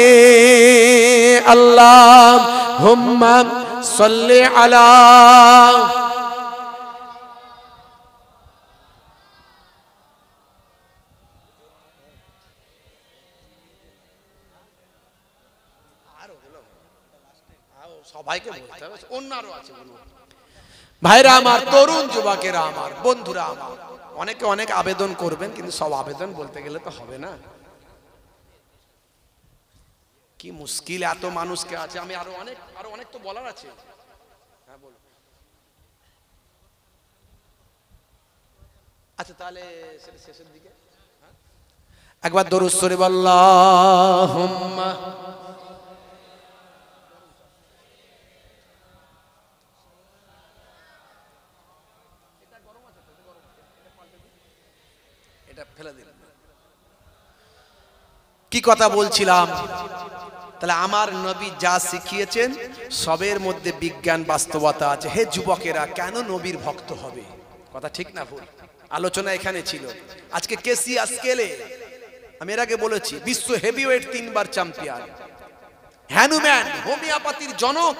আল্লাহুম্মা সাল্লি আলা। সবাইকে বলতে হবে, অন্যরও আছে। ভাইরা আমার, তরুণ যুবকেরা আমার, বন্ধুরা আমার, অনেকে অনেক আবেদন করবেন, কিন্তু সব আবেদন বলতে গেলে তো হবে না। কি মুশকিল, এত মানুষকে আছে। আমি আরো অনেক তো বলার আছে। হ্যাঁ বলো। আচ্ছা তাহলে শেষের দিকে একবার দরুদ শরীফ আল্লাহুম্মা। কি কথা বলছিলাম? তাহলে আমার নবী যা শিখিয়েছেন সবের মধ্যে বিজ্ঞান বাস্তবতা আছে। হে যুবকেরা, কেন নবীর ভক্ত হবে? কথা ঠিক না ভুল? আলোচনা এখানে ছিল। আজকে কেসিয়া স্কেলে আমি এর আগে বলেছি, বিশ্ব হেভিওয়েট 3 বার চ্যাম্পিয়ন, হ্যানুম্যান, হোমিওপ্যাথির জনক,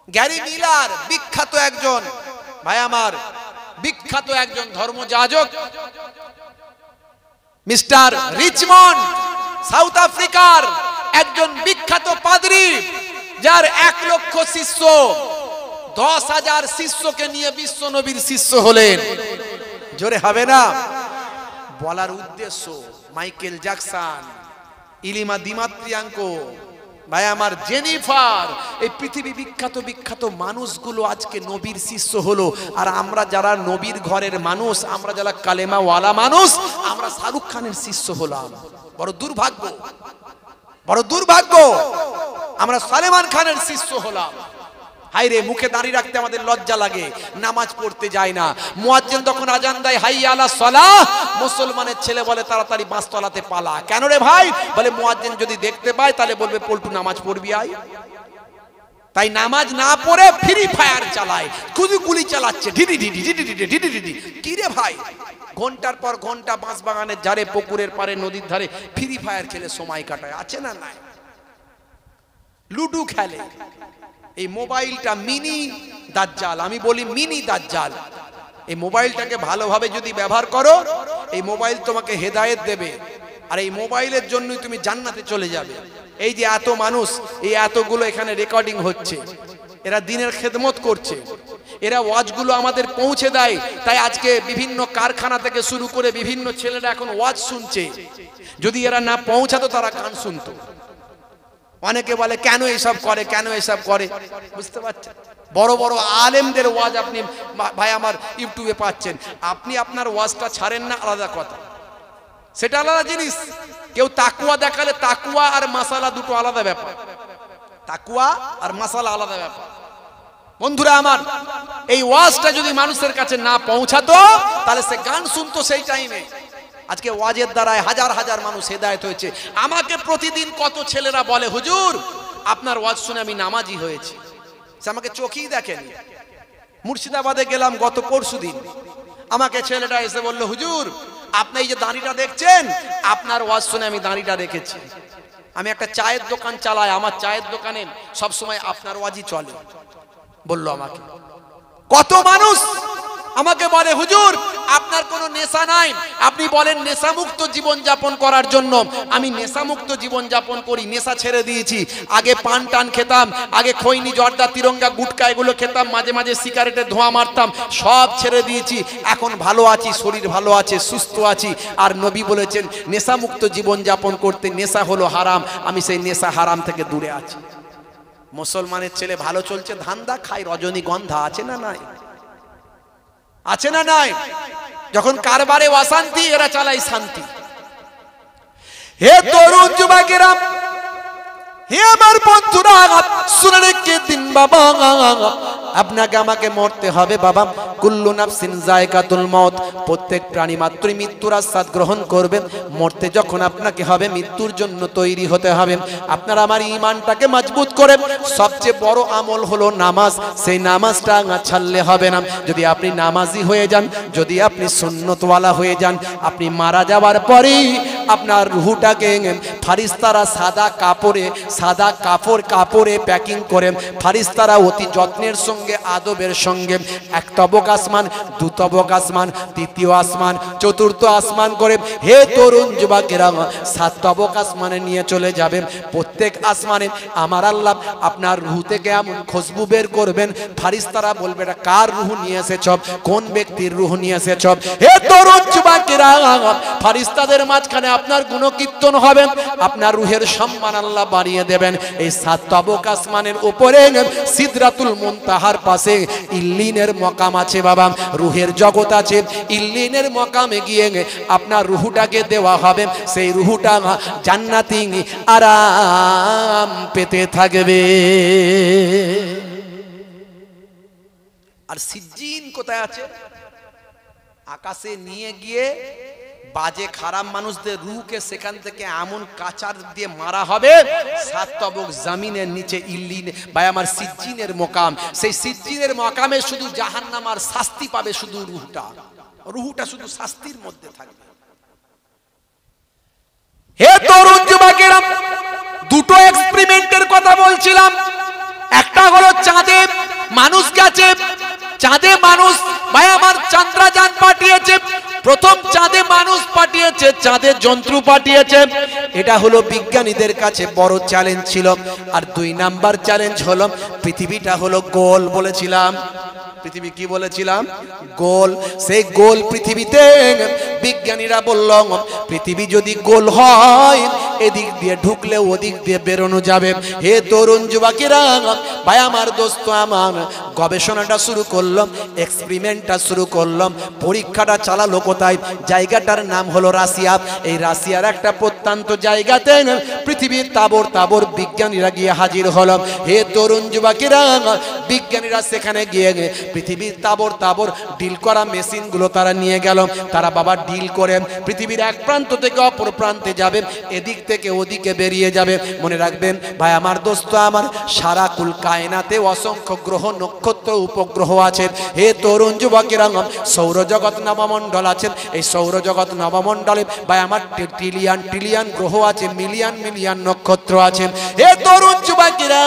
গ্যারি মিলার বিখ্যাত একজন ভাই আমার, বিখ্যাত একজন ধর্মযাজক মিস্টার রিচমন্ড, সাউথ আফ্রিকার একজন বিখ্যাত পাদ্রী, যার 1 লক্ষ শিষ্য, 10,000 শিষ্যকে নিয়ে বিশ্ব নবীর শিষ্য হলেন। জোরে হবে না? বলার উদ্দেশ্য, মাইকেল জ্যাকসন, ইলিমা দিমাত্রিয়াঙ্কো, ভাই আমার জেনিফার, এই পৃথিবী বিখ্যাত বিখ্যাত মানুষগুলো আজকে নবীর শিষ্য হলো। আর আমরা যারা নবীর ঘরের মানুষ, আমরা যারা কালেমা ওয়ালা মানুষ, আমরা শাহরুখ খানের শিষ্য হলাম। বড় দুর্ভাগ্য, বড় দুর্ভাগ্য। আমরা সালমান খানের শিষ্য হলাম। হায়রে, মুখে দাঁড়িয়ে রাখতে আমাদের লজ্জা লাগে, নামাজ পড়তে যায় না। মুয়াজ্জিন তখন আজান দেয় হাইয়া আলা সালাহ, মুসলমানের ছেলে বলে তাড়াতাড়ি বাঁশতলাতে পালা। কেন রে ভাই? বলে মুয়াজ্জিন যদি দেখতে পায় তাহলে বলবে পল্টু নামাজ পড়বি আয়। তাই নামাজ না পড়ে ফ্রি ফায়ার চালায়, শুধু গুলি চালাচ্ছে, ঢিডি ঢিডি ঢিডি ঢিডি ঢিডি ঢিডি। কি রে ভাই? ঘন্টার পর ঘন্টা বাঁশ বাগানের ধারে, পুকুরের পারে, নদীর ধারে ফ্রি ফায়ার খেলে সময় কাটায়, আছে না নাই? লুডু খেলে। এই মোবাইলটা মিনি দাজ্জাল, আমি বলি মিনি দাজ্জাল। এই মোবাইলটাকে ভালোভাবে যদি ব্যবহার করো, এই মোবাইল তোমাকে হেদায়েত দেবে, আর এই মোবাইলের জন্যই তুমি জান্নাতে চলে যাবে। এই যে এত মানুষ, এই এতগুলো এখানে রেকর্ডিং হচ্ছে, এরা দিনের খেদমত করছে, এরা ওয়াজগুলো আমাদের পৌঁছে দেয়। তাই আজকে বিভিন্ন কারখানা থেকে শুরু করে বিভিন্ন ছেলেরা এখন ওয়াজ শুনছে। যদি এরা না পৌঁছাতো তারা গান শুনতো। অনেকে বলে কেন এসব করে, কেন এসব করে, বুঝতে পারছেন? বড় বড় আলেমদের ওয়াজ আপনি ভাই আমার ইউটিউবে পাচ্ছেন। আপনি আপনার ওয়াজটা ছাড়েন না, আলাদা কথা, সেটা আলাদা জিনিস। কেউ তাকুয়া দেখালে, তাকুয়া আর মাসালা দুটো আলাদা ব্যাপার। তাকুয়া আর মাসালা আলাদা ব্যাপার। বন্ধুরা আমার, এই ওয়াজটা যদি মানুষের কাছে না পৌঁছাতো তাহলে সে গান শুনতো সেই টাইমে। আজকে ওয়াজের দ্বারায় হাজার হাজার মানুষ হেদায়েত হয়েছে। আমাকে প্রতিদিন কত ছেলেরা বলে, হুজুর আপনার ওয়াজ শুনে আমি নামাজি হয়েছি। সে আমাকে চোখেই দেখেনি। মুর্শিদাবাদে গেলাম গত পরশুদিন, আমাকে ছেলেটা এসে বলল, হুজুর আপনি এই যে দাড়িটা দেখছেন, আপনার ওয়াজ শুনে আমি দাড়িটা রেখেছি। আমি একটা চায়ের দোকান চালাই, আমার চায়ের দোকানে সব সময় আপনার ওয়াজই চলে। বলল আমাকে। কত মানুষ আমাকে বলে, হুজুর আপনার কোনো নেশা নাই, আপনি বলেন নেশামুক্ত জীবন যাপন করার জন্য। আমি নেশামুক্ত জীবন যাপন করি, নেশা ছেড়ে দিয়েছি। আগে পান টান খেতাম, আগে খৈনি, জর্দা, তিরঙ্গা, গুটকা এগুলো খেতাম, মাঝে মাঝে সিগারেটের ধোঁয়া মারতাম, সব ছেড়ে দিয়েছি। এখন ভালো আছি, শরীর ভালো আছে, সুস্থ আছি। আর নবী বলেছেন নেশামুক্ত জীবন যাপন করতে, নেশা হলো হারাম, আমি সেই নেশা হারাম থেকে দূরে আছি। মুসলমানের ছেলে ভালো চলছে, ধান্দা খায়, রজনীগন্ধা, আছে না নাই? আছে না নাই? যখন কারবারে অশান্তি, এরা চালায় শান্তি। হে তরুণ যুবকেরা, হে আমার বন্ধুরা, শুনে রেখে দিন বাবা, আপনাকে আমাকে মরতে হবে বাবা। কুল্লু নাফসিন যায়কাতুল মউত, প্রত্যেক প্রাণী মাত্রই মৃত্যুর আস্বাদ গ্রহণ করবে। মরতে যখন আপনাকে হবে, মৃত্যুর জন্য তৈরি হতে হবে। আপনারা আমার ঈমানটাকে মজবুত করে, সবচেয়ে বড় আমল হলো নামাজ, সেই নামাজটা ছাড়লে হবে না। যদি আপনি নামাজি হয়ে যান, যদি আপনি সুন্নতওয়ালা হয়ে যান, আপনি মারা যাওয়ার পরেই আপনার রূহটাকে ফারিস্তারা সাদা কাপড়ে প্যাকিং করে, ফারিস্তারা অতি যত্নের সঙ্গে, আদবের সঙ্গে, এক তবক আসমান, দু তবক আসমান, তৃতীয় আসমান, চতুর্থ আসমান করে, হে তরুণ যুবকেরা, 7 তবক আসমানে নিয়ে চলে যাবেন। প্রত্যেক আসমানে আমার আল্লাহ আপনার রূহ থেকে এমন খুশবু বের করবেন, ফারিস্তারা বলবে এটা কার রূহ নিয়ে এসেছ, কোন ব্যক্তির রূহ নিয়ে এসেছ। হে তরুণ যুবকেরা, ফারিস্তাদের মাঝখানে আপনার গুণকীর্তন হবে, আপনার রূহের সম্মান আল্লাহ বাড়িয়ে দেবেন। এই 7 তবক আসমানের উপরে সিদরাতুল মুনতাহার পাশে ইল্লিনের মকাম আছে বাবা, রূহের জগৎ আছে। ইল্লিনের মকামে গিয়ে আপনার রূহটাকে দেওয়া হবে, সেই রূহটা জান্নাতি আরাম পেতে থাকবে। আর সিজ্জিন কোথায় আছে? আকাশে নিয়ে গিয়ে বাজে খারাপ মানুষদের রূহকে সেখান থেকে এমন কাচার দিয়ে মারা হবে, 7 তবক জমিনের নিচে ইল্লিন ভাই আমার সিজ্জিনের মকাম। সেই সিজ্জিনের মকামে শুধু জাহান্নাম আর শাস্তি পাবে, শুধু রূহটা শুধু শাস্তির মধ্যে থাকবে। হে তরুণ যুবকেরা, দুটো এক্সপেরিমেন্টের কথা বলছিলাম। একটা হলো চাঁদে মানুষ গেছে, চাঁদে মানুষ, ভাই আমার চন্দ্রযান পাঠিয়েছে, প্রথম চাঁদে মানুষ পাঠিয়েছে, চাঁদে যন্ত্র পাঠিয়েছে। এটা হলো বিজ্ঞানীদের কাছে বড় চ্যালেঞ্জ ছিল। আর 2 নাম্বার চ্যালেঞ্জ হলো পৃথিবীটা হলো গোল বলেছিলাম। পৃথিবী কি বলেছিলাম? গোল। সেই গোল পৃথিবীতে বিজ্ঞানীরা বলল পৃথিবী যদি গোল হয় এদিক দিয়ে ঢুকলে ওদিক দিয়ে বেরোনো যাবে। হে তরুণ যুবকেরা, ভাই আমার দোস্ত আমার, গবেষণাটা শুরু করলাম, এক্সপেরিমেন্টটা শুরু করলাম, পরীক্ষাটা চালালো কোথায়? জায়গাটার নাম হলো রাশিয়া। এই রাশিয়ার একটা প্রত্যন্ত জায়গাতে পৃথিবীর তাবর তাবর বিজ্ঞানীরা গিয়ে হাজির হলো। হে তরুণ যুবকেরা, বিজ্ঞানীরা সেখানে গিয়ে পৃথিবীর তাবর তাবর ডিল করা মেশিনগুলো তারা নিয়ে গেল। তারা বাবা ডিল করে পৃথিবীর এক প্রান্ত থেকে অপর প্রান্তে যাবে, এদিক থেকে ওদিকে বেরিয়ে যাবে। মনে রাখবেন ভাই আমার দোস্ত আমার, সারা কুল কায়নাতে অসংখ্য গ্রহ নক্ষত্র উপগ্রহ আছে। হে তরুণ যুবকেরা, সৌরজগৎ নবমণ্ডল আছে। এই সৌরজগৎ নবমণ্ডলে ভাই আমার ট্রিলিয়ন ট্রিলিয়ন গ্রহ আছে, মিলিয়ন মিলিয়ন নক্ষত্র আছে। হে তরুণ যুবকেরা,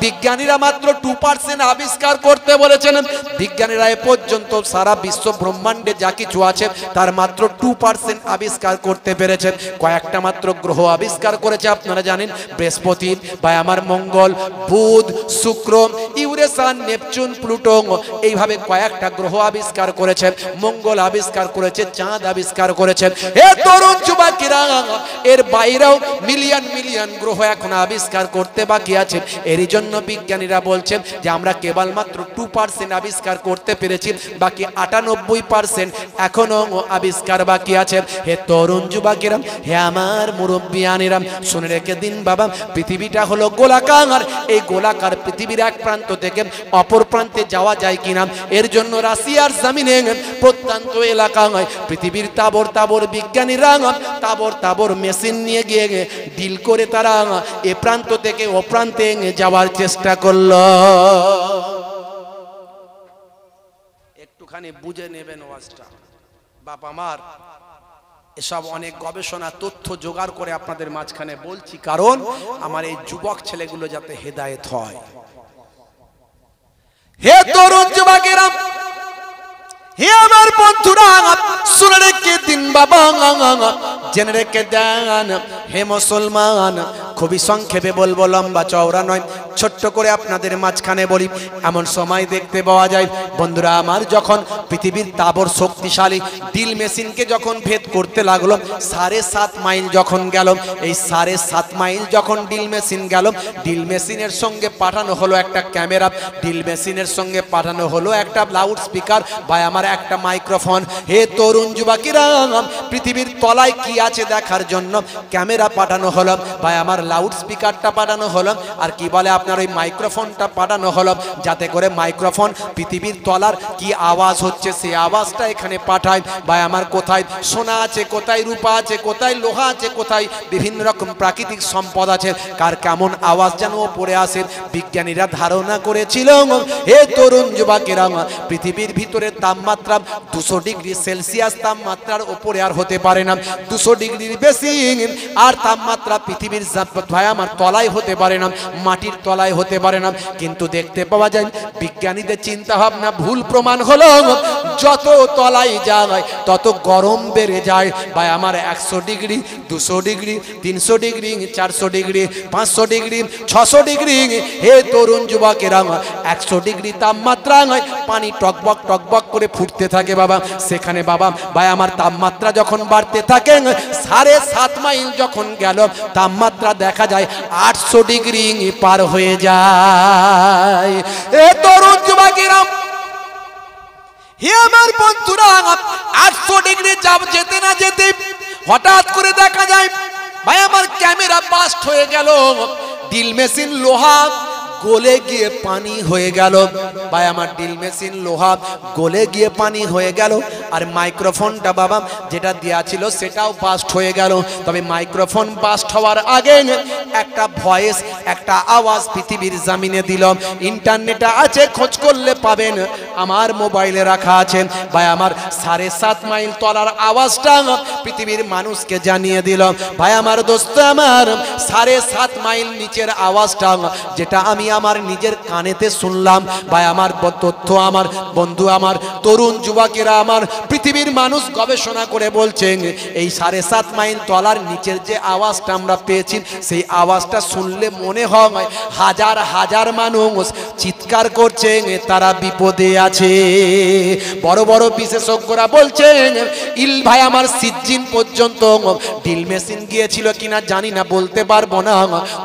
বিজ্ঞানীরা মাত্র 2% আবিষ্কার করতে বলেছেন। বিজ্ঞানীরা এ পর্যন্ত সারা বিশ্ব ব্রহ্মাণ্ডে যা কিছু আছে তার মাত্র 2% আবিষ্কার করতে পেরেছেন। কয়েকটা মাত্র গ্রহ আবিষ্কার করেছে আপনারা জানেন, বৃহস্পতি, ভাই আমার মঙ্গল, বুধ, শুক্র, ইউরেনাস, নেপচুন, প্লুটো, এইভাবে কয়েকটা গ্রহ আবিষ্কার করেছেন। মঙ্গল আবিষ্কার করেছে, চাঁদ আবিষ্কার করেছেন। হে তরুণ যুবকেরা, এর বাইরেও মিলিয়ন মিলিয়ন গ্রহ এখন আবিষ্কার করতে বাকি আছে। এরই জন্য বিজ্ঞানীরা বলছেন যে আমরা কেবলমাত্র 2% আবিষ্কার করতে পেরেছি, বাকি 98% এখনো আবিষ্কার বাকি আছে। হে তরুণ যুবকেরা, হে আমার মুরব্বিয়ানেরা, শুনে রেখে দিন বাবা, পৃথিবীটা হলো গোলাকার। এই গোলাকার পৃথিবীর এক প্রান্ত থেকে অপর প্রান্তে যাওয়া যায় কিনা, এর জন্য রাশিয়ার জমিনে প্রত্যন্ত এলাকায় পৃথিবীর তাবর তাবর বিজ্ঞানীরা তাবর তাবর মেশিন নিয়ে গিয়ে ডিল করে তারা এ প্রান্ত থেকে ও প্রান্তে যাওয়ার চেষ্টা করল। একটুখানি বুঝে নেবেন ওয়াজটা বাপ আমার। এসব অনেক গবেষণা তথ্য জোগাড় করে আপনাদের মাঝখানে বলছি, কারণ আমার এই যুবক ছেলেগুলো যাতে হেদায়েত হয়। হে তরুণ যুবকেরা, হে আমার বন্ধুরা, শুনে রেখে দিন বাবা, জেনে রেখে দেন। হে মুসলমান, খুবই সংক্ষেপে বলবো, লম্বা চওড়া নয়, ছোট্ট করে আপনাদের মাঝখানে বলি। এমন সময় দেখতে পাওয়া যায় বন্ধুরা আমার, যখন পৃথিবীর তাবর শক্তিশালী ডিল মেশিনকে যখন ভেদ করতে লাগলো, 7.5 মাইল যখন গেল, এই 7.5 মাইল যখন ডিল মেশিন গেল, ডিল মেশিনের সঙ্গে পাঠানো হলো একটা ক্যামেরা, ডিল মেশিনের সঙ্গে পাঠানো হলো একটা লাউড স্পিকার, ভাই আমার একটা মাইক্রোফোন। হে তরুণ যুবকেরা, পৃথিবীর তলায় কি আছে দেখার জন্য ক্যামেরা পাঠানো হলো, ভাই আমার লাউড স্পিকারটা পাঠানো হলো, আর কি বলে আপনার ওই মাইক্রোফোনটা পাঠানো হলো, যাতে করে মাইক্রোফোন পৃথিবীর তলার কি আওয়াজ হচ্ছে সেই আওয়াজটা এখানে পাঠায়। ভাই আমার কোথায় সোনা আছে, কোথায় রূপা আছে, কোথায় লোহা আছে, কোথায় বিভিন্ন রকম প্রাকৃতিক সম্পদ আছে, কার কেমন আওয়াজ যেন পড়ে আসে। বিজ্ঞানীরা ধারণা করেছিল, হে তরুণ যুবকেরা, পৃথিবীর ভিতরে তাপমাত্রা 200 ডিগ্রি সেলসিয়াস তাপমাত্রার উপরে আর হতে পারে না। 200 ডিগ্রির বেশি আর তাপমাত্রা পৃথিবীর ভাই আমার তলায় হতে পারে না, মাটির তলায় হতে পারে না। কিন্তু দেখতে পাওয়া যায় বিজ্ঞানীদের চিন্তা ভাবনা ভুল প্রমাণ হলো, যত তলায় যায় তত গরম বেড়ে যায়। ভাই আমার 100 degree, 200 degree, 300 degree, 400 degree, 500 degree, 600 degree. হে তরুণ যুবকেরা, 100 ডিগ্রি তাপমাত্রা পানি টকবক টকবক করে ফুটতে থাকে বাবা। সেখানে বাবা ভাই আমার তাপমাত্রা যখন বাড়তে থাকে, 7.5 মাইল যখন গেল, তাপমাত্রা দেখা যায় 800 ডিগ্রি পার হয়ে যায়। এ তরুণ যুবকেরা, হে আমার বন্ধুরা, 800 ডিগ্রি যেতে না যেতে হঠাৎ করে দেখা যায় ভাই আমার ক্যামেরা বাস্ট হয়ে গেল, ডিল মেশিন লোহা গলে গিয়ে পানি হয়ে গেল। ভাই আমার ডিল মেশিন লোহা গলে গিয়ে পানি হয়ে গেল, আর মাইক্রোফোনটা বাবা যেটা দেয়া ছিল সেটাও বাস্ট হয়ে গেল। তবে মাইক্রোফোন বাস্ট হওয়ার আগে একটা ভয়েস, একটা আওয়াজ পৃথিবীর জমিনে দিল। ইন্টারনেটে আছে, খোঁজ করলে পাবেন। আমার মোবাইলে রাখা আছে ভাই আমার 7.5 মাইল তলার আওয়াজটা পৃথিবীর মানুষকে জানিয়ে দিল ভাই আমার দোস্ত আমার 7.5 মাইল নিচের আওয়াজটা যেটা আমি আমার নিজের কানেতে শুনলাম ভাই আমার তথ্য আমার বন্ধু আমার তরুণ যুবকেরা আমার পৃথিবীর মানুষ গবেষণা করে বলছেন এই 7.5 মাইল তলার নিচের যে আওয়াজটা আমরা পেয়েছি সেই আওয়াজটা শুনলে মনে হয় হাজার হাজার মানুষ চিৎকার করছেন তারা বিপদে আছে। বড় বড় বিশেষজ্ঞরা বলছেন ভাই আমার সিজ্জিন পর্যন্ত ড্রিল মেশিন গিয়েছিল কিনা জানি না, বলতে পারবো না,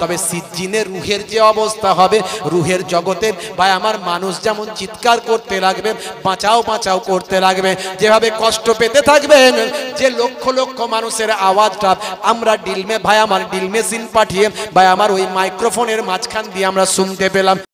তবে সিজ্জিনে রুহের যে অবস্থা হবে রুহের জগতে ভাই আমার মানুষ যেমন চিৎকার করতে লাগবে, বাঁচাও বাঁচাও করতে লাগবে, যেভাবে কষ্ট পেতে থাকবেন, যে লক্ষ লক্ষ মানুষের আওয়াজটা আমরা ভাই আমার ড্রিল মেশিন পাঠিয়ে ভাই আমার ওই মাইক্রোফোনের মাঝখান দিয়ে আমরা শুনতে পেলাম।